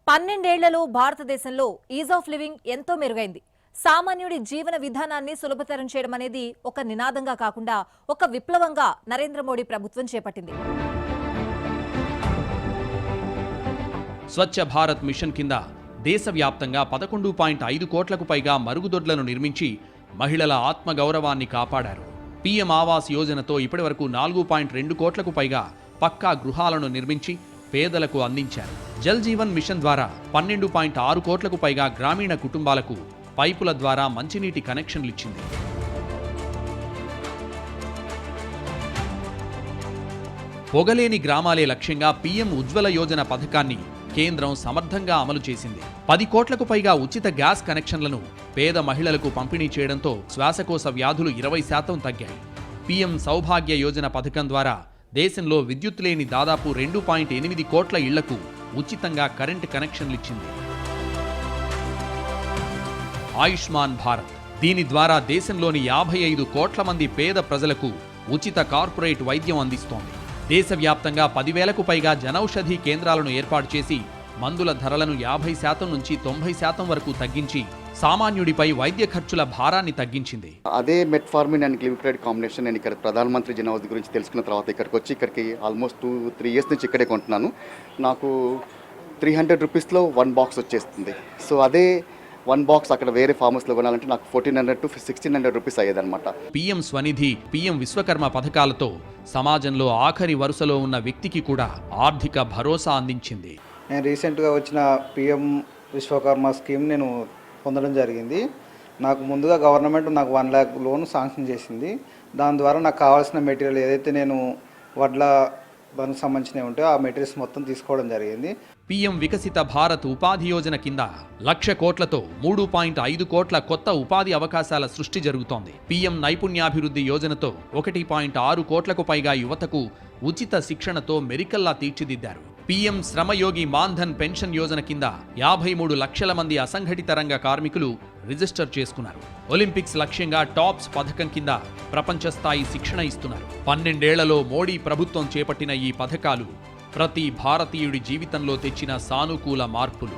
12 ఏళ్లలో భారతదేశంలో is of living ఎంతో మెరుగైంది. సామాన్యుడి జీవన విధానాన్ని సులభతరం చేయడం అనేది ఒక నినాదంగా కాకుండా ఒక విప్లవంగా నరేంద్ర మోడీ ప్రభుత్వం చేపట్టింది. స్వచ్ఛ భారత్ మిషన్ కింద దేశవ్యాప్తంగా 11.5 కోట్లకు పైగా మరుగుదొడ్లను నిర్మించి మహిళల ఆత్మగౌరవాన్ని కాపాడారు. పీఎం ఆవాస్ యోజనతో ఇప్పటివరకు 4.2 కోట్లకు పైగా పక్కా గృహాలను నిర్మించి పేదలకు అందించారు. జల్ జీవన్ మిషన్ ద్వారా 12.6 కోట్లకు పైగా గ్రామీణ కుటుంబాలకు పైపుల ద్వారా మంచినీటి కనెక్షన్లిచ్చింది. పొగలేని గ్రామాలే లక్ష్యంగా పీఎం ఉజ్వల యోజన పథకాన్ని కేంద్రం సమర్థంగా అమలు చేసింది. 10 కోట్లకు పైగా ఉచిత గ్యాస్ కనెక్షన్లను పేద మహిళలకు పంపిణీ చేయడంతో శ్వాసకోశ వ్యాధులు 20% తగ్గాయి. పీఎం సౌభాగ్య యోజన పథకం ద్వారా దేశంలో విద్యుత్ లేని దాదాపు 2.8 కోట్ల ఇళ్లకు ఉచితంగా కరెంటు కనెక్షన్లిచ్చింది. ఆయుష్మాన్ భారత్ దీని ద్వారా దేశంలోని 55 కోట్ల మంది పేద ప్రజలకు ఉచిత కార్పొరేట్ వైద్యం అందిస్తోంది. దేశవ్యాప్తంగా 10,000కు పైగా జనౌషధి కేంద్రాలను ఏర్పాటు చేసి మందుల ధరలను 50% నుంచి 90% వరకు తగ్గించి సామాన్యుడిపై వైద్య ఖర్చుల భారాన్ని తగ్గించింది. అదే మెట్ఫార్మిన్ అండ్ గ్లిమిప్రైడ్ కాంబినేషన్ నేను ఇక్కడ ప్రధానమంత్రి జన ఔషధి గురించి తెలుసుకున్న తర్వాత ఇక్కడికి ఆల్మోస్ట్ 2-3 ఇయర్స్ నుంచి ఇక్కడే కొంటున్నాను. నాకు 300 రూపీస్లో 1 బాక్స్ వచ్చేస్తుంది. సో అదే 1 బాక్స్ అక్కడ వేరే ఫార్మర్స్లో కొనాలంటే నాకు 1400 to 1600 రూపీస్ అయ్యేదన్నమాట. పీఎం స్వనిధి, పీఎం విశ్వకర్మ పథకాలతో సమాజంలో ఆఖరి వరుసలో ఉన్న వ్యక్తికి కూడా ఆర్థిక భరోసా అందించింది. నేను రీసెంట్గా వచ్చిన పీఎం విశ్వకర్మ స్కీమ్ నేను పొందడం జరిగింది. నాకు ముందుగా గవర్నమెంట్ నాకు 1 lakh లోన్ శాంక్షన్ చేసింది. దాని ద్వారా నాకు కావాల్సిన మెటీరియల్ ఏదైతే నేను వడ్ల దానికి సంబంధించినవి ఉంటే ఆ మెటీరియల్స్ మొత్తం తీసుకోవడం జరిగింది. పీఎం వికసిత భారత్ ఉపాధి యోజన కింద 1,00,000 కోట్లతో 3.5 కోట్ల కొత్త ఉపాధి అవకాశాల సృష్టి జరుగుతోంది. పీఎం నైపుణ్యాభివృద్ధి యోజనతో 1.6 కోట్లకు పైగా యువతకు ఉచిత శిక్షణతో మెరికల్లా తీర్చిదిద్దారు. పీఎం శ్రమయోగి మాన్ధన్ పెన్షన్ యోజన కింద 53 లక్షల మంది అసంఘటిత రంగ కార్మికులు రిజిస్టర్ చేసుకున్నారు. ఒలింపిక్స్ లక్ష్యంగా టాప్స్ పథకం కింద ప్రపంచ స్థాయి శిక్షణ ఇస్తున్నారు. 12 ఏళ్లలో మోడీ ప్రభుత్వం చేపట్టిన ఈ పథకాలు ప్రతి భారతీయుడి జీవితంలో తెచ్చిన సానుకూల మార్పులు.